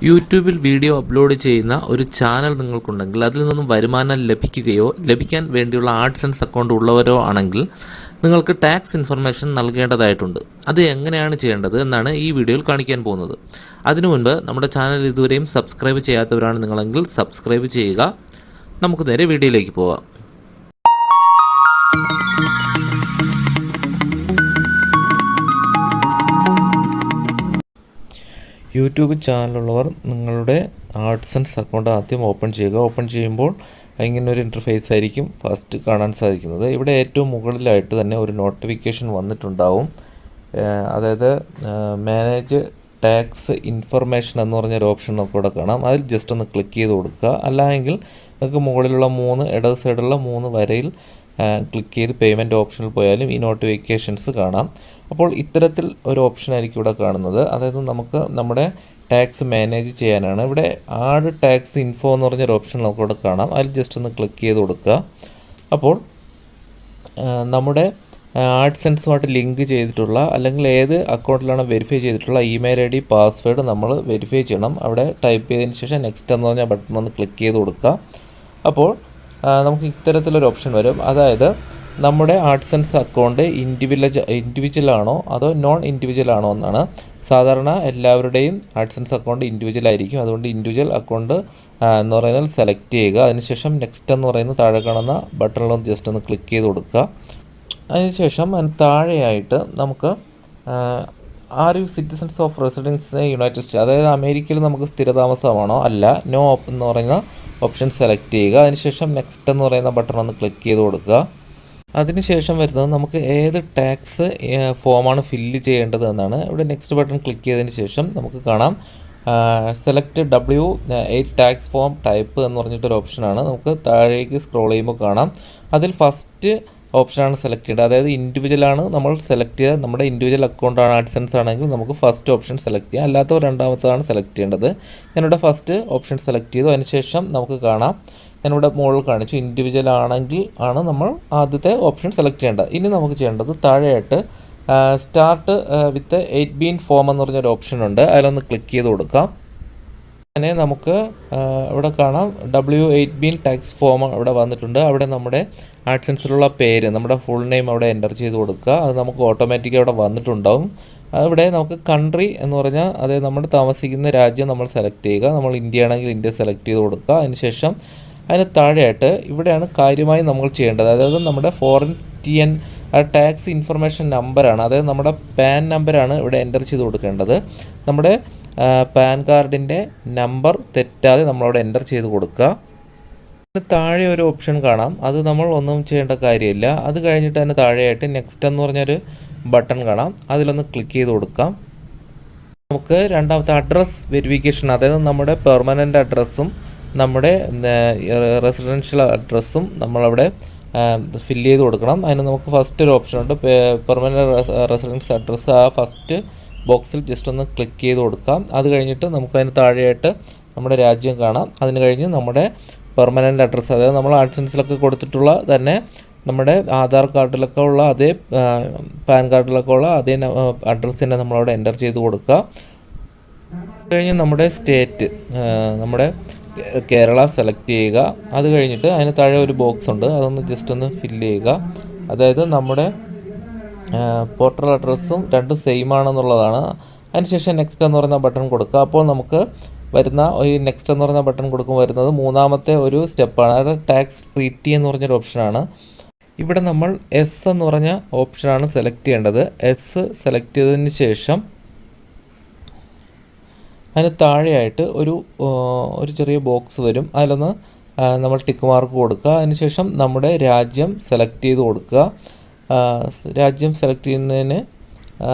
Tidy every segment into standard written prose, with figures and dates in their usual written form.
യൂട്യൂബിൽ video upload ചെയ്യുന്ന ഒരു ചാനൽ നിങ്ങൾക്കുണ്ടെങ്കിൽ അതിൽ നിന്നും വരുമാനം ലഭിക്കുകയോ ലഭിക്കാൻ വേണ്ടിയുള്ള ആഡ്സൻസ് അക്കൗണ്ട് ഉള്ളവരോ ആണെങ്കിൽ നിങ്ങൾക്ക് ടാക്സ് ഇൻഫർമേഷൻ നൽകേണ്ടതായിട്ടുണ്ട്. അത് എങ്ങനെയാണ് ചെയ്യേണ്ടത് എന്നാണ് ഈ വീഡിയോയിൽ കാണിക്കാൻ പോകുന്നത്. അതിനു മുൻപ് നമ്മുടെ ചാനൽ ഇതുവരെയും സബ്സ്ക്രൈബ് ചെയ്യാത്തവരാണ് നിങ്ങളെങ്കിൽ സബ്സ്ക്രൈബ് ചെയ്യുക. നമുക്ക് നേരെ വീഡിയോയിലേക്ക് പോകാം. യൂട്യൂബ് ചാനലുള്ളവർ നിങ്ങളുടെ ആഡ്സൻസ് അക്കൗണ്ട് ആദ്യം ഓപ്പൺ ചെയ്യുക. ഓപ്പൺ ചെയ്യുമ്പോൾ ഇങ്ങനൊരു ഇൻ്റർഫേസ് ആയിരിക്കും ഫസ്റ്റ് കാണാൻ സാധിക്കുന്നത്. ഇവിടെ ഏറ്റവും മുകളിലായിട്ട് തന്നെ ഒരു നോട്ടിഫിക്കേഷൻ വന്നിട്ടുണ്ടാവും. അതായത് മാനേജ് ടാക്സ് ഇൻഫർമേഷൻ എന്ന് പറഞ്ഞൊരു ഓപ്ഷൻ നമുക്ക് ഇവിടെ കാണാം. അതിൽ ജസ്റ്റ് ഒന്ന് ക്ലിക്ക് ചെയ്ത് കൊടുക്കുക. അല്ലെങ്കിൽ നിങ്ങൾക്ക് മുകളിലുള്ള ഇടത് സൈഡുള്ള 3 വരയിൽ ക്ലിക്ക് ചെയ്ത് പേയ്മെൻറ്റ് ഓപ്ഷനിൽ പോയാലും ഈ നോട്ടിഫിക്കേഷൻസ് കാണാം. അപ്പോൾ ഇത്തരത്തിൽ ഒരു ഓപ്ഷൻ ആയിരിക്കും ഇവിടെ കാണുന്നത്. അതായത് നമുക്ക് നമ്മുടെ ടാക്സ് മാനേജ് ചെയ്യാനാണ്. ഇവിടെ ആഡ് ടാക്സ് ഇൻഫോ എന്ന് പറഞ്ഞൊരു ഓപ്ഷൻ നമുക്കിവിടെ കാണാം. അതിൽ ജസ്റ്റ് ഒന്ന് ക്ലിക്ക് ചെയ്ത് കൊടുക്കുക. അപ്പോൾ നമ്മുടെ ആഡ്സൻസുമായിട്ട് ലിങ്ക് ചെയ്തിട്ടുള്ള അല്ലെങ്കിൽ ഏത് അക്കൗണ്ടിലാണ് വെരിഫൈ ചെയ്തിട്ടുള്ള ഇമെയിൽ ID പാസ്വേഡ് നമ്മൾ വെരിഫൈ ചെയ്യണം. അവിടെ ടൈപ്പ് ചെയ്തതിന് ശേഷം നെക്സ്റ്റ് എന്ന് പറഞ്ഞ ബട്ടൺ ഒന്ന് ക്ലിക്ക് ചെയ്ത് കൊടുക്കുക. അപ്പോൾ നമുക്ക് ഇത്തരത്തിലൊരു ഓപ്ഷൻ വരും. അതായത് നമ്മുടെ ആഡ്സൻസ് അക്കൗണ്ട് ഇൻഡിവിജ്വൽ ആണോ അതോ നോൺ ഇൻഡിവിജ്വൽ ആണോ എന്നാണ്. സാധാരണ എല്ലാവരുടെയും ആഡ്സൻസ് അക്കൗണ്ട് ഇൻഡിവിജ്വൽ ആയിരിക്കും. അതുകൊണ്ട് ഇൻഡിവിജ്വൽ അക്കൗണ്ട് എന്ന് പറയുന്നത് സെലക്ട് ചെയ്യുക. അതിനുശേഷം നെക്സ്റ്റ് എന്ന് പറയുന്ന താഴെ കാണുന്ന ബട്ടണിലൊന്ന് ജസ്റ്റ് ഒന്ന് ക്ലിക്ക് ചെയ്ത് കൊടുക്കുക. അതിനുശേഷം താഴെയായിട്ട് നമുക്ക് are you citizens of residence United State, അതായത് അമേരിക്കയിൽ നമുക്ക് സ്ഥിരതാമസമാണോ അല്ല, നോ എന്ന് പറയുന്ന ഓപ്ഷൻ സെലക്ട് ചെയ്യുക. അതിനുശേഷം നെക്സ്റ്റ് എന്ന് പറയുന്ന ബട്ടൺ ഒന്ന് ക്ലിക്ക് ചെയ്ത് കൊടുക്കുക. അതിനുശേഷം വരുന്നത് നമുക്ക് ഏത് ടാക്സ് ഫോമാണ് ഫില്ല് ചെയ്യേണ്ടത് എന്നാണ്. ഇവിടെ നെക്സ്റ്റ് ബട്ടൺ ക്ലിക്ക് ചെയ്തതിന് ശേഷം നമുക്ക് കാണാം select W8 tax form type എന്ന് പറഞ്ഞിട്ടൊരു ഓപ്ഷനാണ്. നമുക്ക് താഴേക്ക് സ്ക്രോൾ ചെയ്യുമ്പോൾ കാണാം. അതിൽ ഫസ്റ്റ് ഓപ്ഷനാണ് സെലക്ട് ചെയ്യേണ്ടത്. അതായത് ഇൻഡിവിജ്വലാണ് നമ്മൾ സെലക്ട് ചെയ്യുക. നമ്മുടെ ഇൻഡിവിജ്വൽ അക്കൗണ്ടാണ് ആഡ്സൻസ് ആണെങ്കിൽ നമുക്ക് ഫസ്റ്റ് ഓപ്ഷൻ സെലക്ട് ചെയ്യാം. അല്ലാത്തവർ രണ്ടാമത്തതാണ് സെലക്ട് ചെയ്യേണ്ടത്. ഞാനിവിടെ ഫസ്റ്റ് ഓപ്ഷൻ സെലക്ട് ചെയ്തു. അതിനുശേഷം നമുക്ക് കാണാം ഞാനിവിടെ മുകളിൽ കാണിച്ചു ഇൻഡിവിജ്വൽ ആണെങ്കിൽ ആണ് നമ്മൾ ആദ്യത്തെ ഓപ്ഷൻ സെലക്ട് ചെയ്യേണ്ടത്. ഇനി നമുക്ക് ചെയ്യേണ്ടത് താഴെയായിട്ട് സ്റ്റാർട്ട് വിത്ത് 8B ഫോം എന്ന് പറഞ്ഞൊരു ഓപ്ഷൻ ഉണ്ട്. അതിലൊന്ന് ക്ലിക്ക് ചെയ്ത് കൊടുക്കാം. അങ്ങനെ നമുക്ക് ഇവിടെ കാണാം W8B ടാക്സ് ഫോം ഇവിടെ വന്നിട്ടുണ്ട്. അവിടെ നമ്മുടെ ആഡ്സൻസിലുള്ള പേര്, നമ്മുടെ ഫുൾ നെയിം അവിടെ എൻ്റർ ചെയ്ത് കൊടുക്കുക. അത് നമുക്ക് ഓട്ടോമാറ്റിക്കായി അവിടെ വന്നിട്ടുണ്ടാവും. അവിടെ നമുക്ക് കൺട്രി എന്ന് പറഞ്ഞാൽ അതായത് നമ്മൾ താമസിക്കുന്ന രാജ്യം നമ്മൾ സെലക്ട് ചെയ്യുക. നമ്മൾ ഇന്ത്യ ആണെങ്കിൽ ഇന്ത്യ സെലക്ട് ചെയ്ത് കൊടുക്കുക. അതിനുശേഷം അതിന് താഴെയായിട്ട് ഇവിടെയാണ് കാര്യമായി നമ്മൾ ചെയ്യേണ്ടത്. അതായത് നമ്മുടെ ഫോറിൻ TN ടാക്സ് ഇൻഫർമേഷൻ നമ്പറാണ്. അതായത് നമ്മുടെ പാൻ നമ്പറാണ് ഇവിടെ എൻ്റർ ചെയ്ത് കൊടുക്കേണ്ടത്. നമ്മുടെ പാൻ കാർഡിൻ്റെ നമ്പർ തെറ്റാതെ നമ്മളവിടെ എൻ്റർ ചെയ്ത് കൊടുക്കുക. താഴെ ഒരു ഓപ്ഷൻ കാണാം. അത് നമ്മൾ ഒന്നും ചെയ്യേണ്ട കാര്യമില്ല. അത് കഴിഞ്ഞിട്ട് അതിന് താഴെയായിട്ട് നെക്സ്റ്റ് എന്ന് പറഞ്ഞൊരു ബട്ടൺ കാണാം. അതിലൊന്ന് ക്ലിക്ക് ചെയ്ത് കൊടുക്കാം. നമുക്ക് രണ്ടാമത്തെ അഡ്രസ് വെരിഫിക്കേഷൻ, അതായത് നമ്മുടെ പെർമനൻ്റ് അഡ്രസ്സും നമ്മുടെ റെസിഡൻഷ്യൽ അഡ്രസ്സും നമ്മളവിടെ ഫില്ല് ചെയ്ത് കൊടുക്കണം. അതിന് നമുക്ക് ഫസ്റ്റ് ഒരു ഓപ്ഷൻ ഉണ്ട്, പെർമനൻ്റ് റെസിഡൻസ് അഡ്രസ്സ്. ആ ഫസ്റ്റ് ബോക്സിൽ ജസ്റ്റ് ഒന്ന് ക്ലിക്ക് ചെയ്ത് കൊടുക്കാം. അത് കഴിഞ്ഞിട്ട് നമുക്കതിന് താഴെയായിട്ട് നമ്മുടെ രാജ്യം കാണാം. അതിന് കഴിഞ്ഞ് നമ്മുടെ പെർമനൻ്റ് അഡ്രസ്സ്, അതായത് നമ്മൾ ആഡ്സൻസിലൊക്കെ കൊടുത്തിട്ടുള്ള തന്നെ നമ്മുടെ ആധാർ കാർഡിലൊക്കെ ഉള്ള അതേ പാൻ കാർഡിലൊക്കെ ഉള്ള അതേ അഡ്രസ്സ് തന്നെ നമ്മളവിടെ എൻ്റർ ചെയ്ത് കൊടുക്കുക. കഴിഞ്ഞ് നമ്മുടെ സ്റ്റേറ്റ്, നമ്മുടെ കേരള സെലക്ട് ചെയ്യുക. അത് കഴിഞ്ഞിട്ട് അതിന് താഴെ ഒരു ബോക്സ് ഉണ്ട്, അതൊന്ന് ജസ്റ്റ് ഒന്ന് ഫില്ല് ചെയ്യുക. അതായത് നമ്മുടെ പോർട്ടൽ അഡ്രസ്സും രണ്ടും സെയിം ആണെന്നുള്ളതാണ്. അതിനുശേഷം നെക്സ്റ്റ് എന്ന് പറയുന്ന ബട്ടൺ കൊടുക്കുക. അപ്പോൾ നമുക്ക് വരുന്ന ഈ നെക്സ്റ്റ് എന്ന് പറയുന്ന ബട്ടൺ കൊടുക്കുമ്പോൾ വരുന്നത് മൂന്നാമത്തെ ഒരു സ്റ്റെപ്പാണ്. അതായത് ടാക്സ് ട്രീറ്റി എന്ന് പറഞ്ഞൊരു ഓപ്ഷനാണ്. ഇവിടെ നമ്മൾ എസ് എന്ന് പറഞ്ഞ ഓപ്ഷനാണ് സെലക്ട് ചെയ്യേണ്ടത്. എസ് സെലക്ട് ചെയ്തതിന് ശേഷം അതിന് താഴെയായിട്ട് ഒരു ചെറിയ ബോക്സ് വരും. അതിലൊന്ന് നമ്മൾ ടിക്ക് മാർക്ക് കൊടുക്കുക. അതിനുശേഷം നമ്മുടെ രാജ്യം സെലക്ട് ചെയ്ത് കൊടുക്കുക. രാജ്യം സെലക്ട് ചെയ്യുന്നതിന്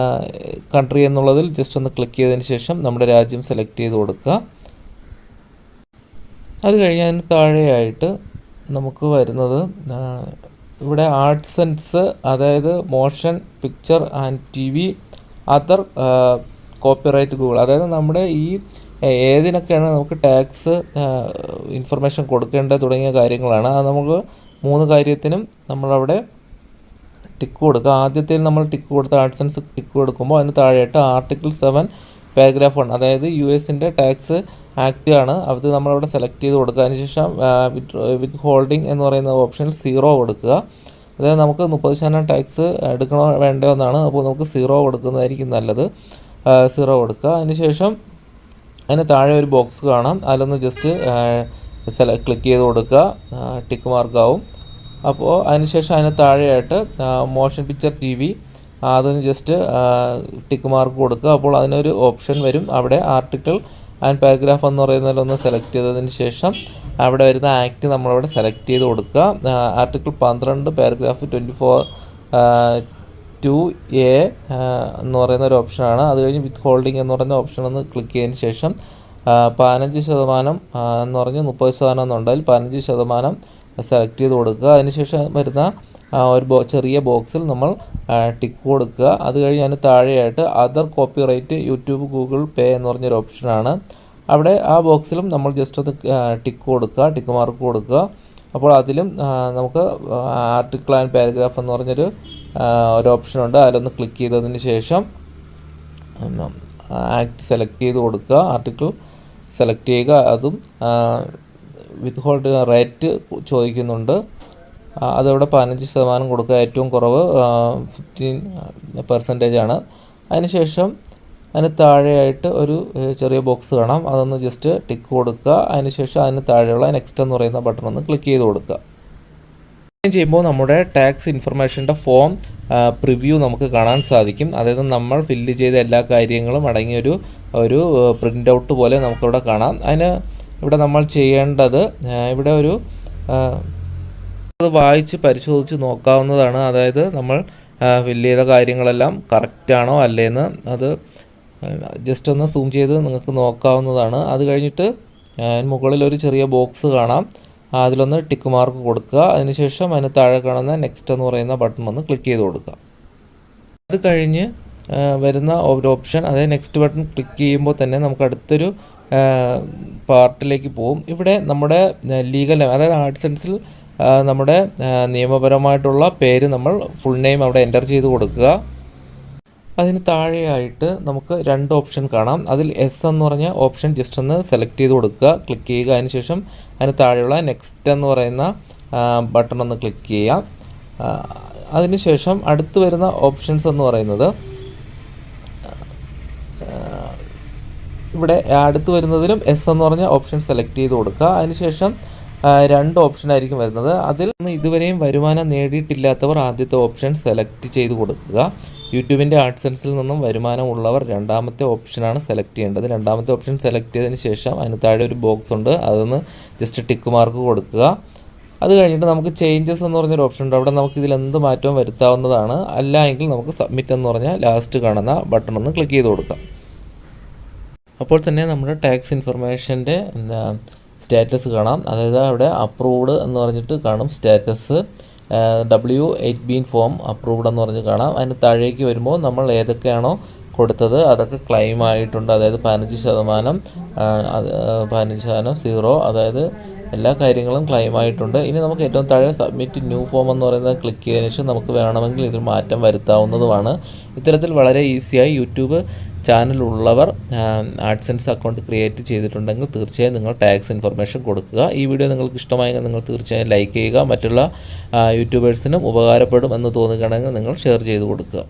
കൺട്രി എന്നുള്ളതിൽ ജസ്റ്റ് ഒന്ന് ക്ലിക്ക് ചെയ്തതിന് ശേഷം നമ്മുടെ രാജ്യം സെലക്ട് ചെയ്ത് കൊടുക്കുക. അത് കഴിഞ്ഞ് അതിന് താഴെയായിട്ട് നമുക്ക് വരുന്നത് ഇവിടെ ആഡ്സൻസ്, അതായത് motion picture and TV other copyright Google, അതായത് നമ്മുടെ ഈ ഏതിനൊക്കെയാണ് നമുക്ക് ടാക്സ് ഇൻഫർമേഷൻ കൊടുക്കേണ്ടത് തുടങ്ങിയ കാര്യങ്ങളാണ്. അത് നമുക്ക് 3 കാര്യത്തിനും നമ്മളവിടെ ടിക്ക് കൊടുക്കുക. ആദ്യത്തിൽ നമ്മൾ ടിക്ക് കൊടുത്ത ആഡ്സൻസ് ടിക്ക് കൊടുക്കുമ്പോൾ അതിന് താഴെയായിട്ട് ആർട്ടിക്കിൾ 7 പാരഗ്രാഫ് 1 അതായത് US-ൻ്റെ ടാക്സ് ആക്ട് ആണ്. അത് നമ്മളവിടെ സെലക്ട് ചെയ്ത് കൊടുക്കുക. അതിനുശേഷം വിത്ത് ഹോൾഡിംഗ് എന്ന് പറയുന്ന ഓപ്ഷനിൽ 0 കൊടുക്കുക. അതായത് നമുക്ക് 30% ടാക്സ് എടുക്കണോ വേണ്ടോ എന്നാണ്. അപ്പോൾ നമുക്ക് 0 കൊടുക്കുന്നതായിരിക്കും നല്ലത്. 0 കൊടുക്കുക. അതിനുശേഷം അതിന് താഴെ ഒരു ബോക്സ് കാണാം. അതിലൊന്ന് ജസ്റ്റ് ക്ലിക്ക് ചെയ്ത് കൊടുക്കുക. ടിക്ക് മാർക്കാവും. അപ്പോൾ അതിനുശേഷം അതിന് താഴെയായിട്ട് മോഷൻ പിക്ചർ TV അതൊന്ന് ജസ്റ്റ് ടിക്ക് മാർക്ക് കൊടുക്കുക. അപ്പോൾ അതിനൊരു ഓപ്ഷൻ വരും. അവിടെ ആർട്ടിക്കിൾ ആൻഡ് പാരഗ്രാഫ് എന്ന് പറയുന്നതിലൊന്ന് സെലക്ട് ചെയ്തതിന് ശേഷം അവിടെ വരുന്ന ആക്ട് നമ്മളവിടെ സെലക്ട് ചെയ്ത് കൊടുക്കുക. ആർട്ടിക്കിൾ 12 പാരഗ്രാഫ് 24(2)(a) എന്ന് പറയുന്ന ഒരു ഓപ്ഷനാണ്. അത് കഴിഞ്ഞ് വിത്ത് ഹോൾഡിംഗ് എന്ന് പറയുന്ന ഓപ്ഷൻ ഒന്ന് ക്ലിക്ക് ചെയ്തതിന് ശേഷം 15% എന്ന് പറഞ്ഞ് 30% എന്നുണ്ട്. അതിൽ 15% സെലക്ട് ചെയ്ത് കൊടുക്കുക. അതിനുശേഷം വരുന്ന ഒരു ചെറിയ ബോക്സിൽ നമ്മൾ ടിക്ക് കൊടുക്കുക. അത് കഴിഞ്ഞ് അതിന് താഴെയായിട്ട് അതർ കോപ്പിറൈറ്റ് യൂട്യൂബ് ഗൂഗിൾ പേ എന്ന് പറഞ്ഞൊരു ഓപ്ഷനാണ്. അവിടെ ആ ബോക്സിലും നമ്മൾ ജസ്റ്റ് ഒന്ന് ടിക്ക് കൊടുക്കുക, ടിക്ക് മാർക്ക് കൊടുക്കുക. അപ്പോൾ അതിലും നമുക്ക് ആർട്ടിക്കിൾ ആൻഡ് പാരഗ്രാഫ് എന്ന് പറഞ്ഞൊരു ഓപ്ഷനുണ്ട്. അതിലൊന്ന് ക്ലിക്ക് ചെയ്തതിന് ശേഷം ആക്ട് സെലക്ട് ചെയ്ത് കൊടുക്കുക. ആർട്ടിക്കിൾ സെലക്ട് ചെയ്യുക. അതും വിത്ത് ഹോൾഡ് റേറ്റ് ചോദിക്കുന്നുണ്ട്. അതവിടെ 15% കൊടുക്കുക. ഏറ്റവും കുറവ് 15% ആണ്. അതിനുശേഷം അതിന് താഴെയായിട്ട് ഒരു ചെറിയ ബോക്സ് കാണാം. അതൊന്ന് ജസ്റ്റ് ടിക്ക് കൊടുക്കുക. അതിനുശേഷം അതിന് താഴെയുള്ള നെക്സ്റ്റ് എന്ന് പറയുന്ന ബട്ടൺ ഒന്ന് ക്ലിക്ക് ചെയ്ത് കൊടുക്കുക. ചെയ്യുമ്പോൾ നമ്മുടെ ടാക്സ് ഇൻഫർമേഷൻ്റെ ഫോം പ്രിവ്യൂ നമുക്ക് കാണാൻ സാധിക്കും. അതായത് നമ്മൾ ഫില്ല് ചെയ്ത എല്ലാ കാര്യങ്ങളും അടങ്ങിയൊരു പ്രിൻ്റ് ഔട്ട് പോലെ നമുക്കിവിടെ കാണാം. അതിന് ഇവിടെ നമ്മൾ ചെയ്യേണ്ടത് ഇവിടെ അത് വായിച്ച് പരിശോധിച്ച് നോക്കാവുന്നതാണ്. അതായത് നമ്മൾ ഫില്ല് ചെയ്ത കാര്യങ്ങളെല്ലാം കറക്റ്റാണോ അല്ലേന്ന് അത് ജസ്റ്റ് ഒന്ന് സൂം ചെയ്ത് നിങ്ങൾക്ക് നോക്കാവുന്നതാണ്. അത് കഴിഞ്ഞിട്ട് മുകളിൽ ഒരു ചെറിയ ബോക്സ് കാണാം. അതിലൊന്ന് ടിക്ക് മാർക്ക് കൊടുക്കുക. അതിനുശേഷം അതിന് താഴെ കാണുന്ന നെക്സ്റ്റ് എന്ന് പറയുന്ന ബട്ടൺ ഒന്ന് ക്ലിക്ക് ചെയ്ത് കൊടുക്കുക. അത് കഴിഞ്ഞ് വരുന്ന ഒരു ഓപ്ഷൻ അതായത് നെക്സ്റ്റ് ബട്ടൺ ക്ലിക്ക് ചെയ്യുമ്പോൾ തന്നെ നമുക്ക് അടുത്തൊരു പാർട്ടിലേക്ക് പോകും. ഇവിടെ നമ്മുടെ ലീഗൽ നെയിം അതായത് ആഡ്സെൻസിൽ നമ്മുടെ നിയമപരമായിട്ടുള്ള പേര് നമ്മൾ ഫുൾ നെയിം അവിടെ എൻ്റർ ചെയ്ത് കൊടുക്കുക. അതിന് താഴെയായിട്ട് നമുക്ക് 2 ഓപ്ഷൻ കാണാം. അതിൽ എസ് എന്ന് പറഞ്ഞ ഓപ്ഷൻ ജസ്റ്റ് ഒന്ന് സെലക്ട് ചെയ്ത് കൊടുക്കുക, ക്ലിക്ക് ചെയ്യുക. അതിനുശേഷം അതിന് താഴെയുള്ള നെക്സ്റ്റ് എന്ന് പറയുന്ന ബട്ടൺ ഒന്ന് ക്ലിക്ക് ചെയ്യാം. അതിനുശേഷം അടുത്ത് വരുന്ന ഓപ്ഷൻസ് എന്ന് പറയുന്നത് ഇവിടെ അടുത്ത് വരുന്നതിലും എസ് എന്ന് പറഞ്ഞ ഓപ്ഷൻ സെലക്ട് ചെയ്ത് കൊടുക്കുക. അതിനുശേഷം 2 ഓപ്ഷനായിരിക്കും വരുന്നത്. അതിൽ ഇതുവരെയും വരുമാനം നേടിയിട്ടില്ലാത്തവർ ആദ്യത്തെ ഓപ്ഷൻ സെലക്ട് ചെയ്ത് കൊടുക്കുക. യൂട്യൂബിൻ്റെ ആഡ്സെൻസിൽ നിന്നും വരുമാനമുള്ളവർ രണ്ടാമത്തെ ഓപ്ഷനാണ് സെലക്ട് ചെയ്യേണ്ടത്. രണ്ടാമത്തെ ഓപ്ഷൻ സെലക്ട് ചെയ്തതിന് ശേഷം അതിന് താഴെ ഒരു ബോക്സ് ഉണ്ട്. അതൊന്ന് ജസ്റ്റ് ടിക്ക് മാർക്ക് കൊടുക്കുക. അത് കഴിഞ്ഞിട്ട് നമുക്ക് ചേഞ്ചസ് എന്ന് പറഞ്ഞൊരു ഓപ്ഷൻ ഉണ്ട്. അവിടെ നമുക്ക് ഇതിൽ എന്ത് മാറ്റവും വരുത്താവുന്നതാണ്. അല്ല എങ്കിൽ നമുക്ക് സബ്മിറ്റ് എന്ന് പറഞ്ഞാൽ ലാസ്റ്റ് കാണുന്ന ബട്ടൺ ഒന്ന് ക്ലിക്ക് ചെയ്ത് കൊടുക്കാം. അപ്പോൾ തന്നെ നമ്മുടെ ടാക്സ് ഇൻഫർമേഷൻ്റെ സ്റ്റാറ്റസ് കാണാം. അതായത് അവിടെ അപ്രൂവ്ഡ് എന്ന് പറഞ്ഞിട്ട് കാണും സ്റ്റാറ്റസ്. W8B ഫോം അപ്രൂവ്ഡ് എന്ന് പറഞ്ഞ് കാണാം. അതിന് താഴേക്ക് വരുമ്പോൾ നമ്മൾ ഏതൊക്കെയാണോ കൊടുത്തത് അതൊക്കെ ക്ലെയിം ആയിട്ടുണ്ട്. അതായത് 15%, 0, അതായത് എല്ലാ കാര്യങ്ങളും ക്ലെയിം ആയിട്ടുണ്ട്. ഇനി നമുക്ക് ഏറ്റവും താഴെ സബ്മിറ്റ് ന്യൂ ഫോം എന്ന് പറയുന്നത് ക്ലിക്ക് ചെയ്തതിനു ശേഷം നമുക്ക് വേണമെങ്കിൽ ഇതിൽ മാറ്റം വരുത്താവുന്നതുമാണ്. ഇത്തരത്തിൽ വളരെ ഈസിയായി യൂട്യൂബ് ചാനലുള്ളവർ ആഡ്സെൻസ് അക്കൗണ്ട് ക്രിയേറ്റ് ചെയ്തിട്ടുണ്ടെങ്കിൽ തീർച്ചയായും നിങ്ങൾ ടാക്സ് ഇൻഫർമേഷൻ കൊടുക്കുക. ഈ വീഡിയോ നിങ്ങൾക്ക് ഇഷ്ടമായെങ്കിൽ നിങ്ങൾ തീർച്ചയായും ലൈക്ക് ചെയ്യുക. മറ്റുള്ള യൂട്യൂബേഴ്സിനും ഉപകാരപ്പെടും എന്ന് തോന്നുകയാണെങ്കിൽ നിങ്ങൾ ഷെയർ ചെയ്ത് കൊടുക്കുക.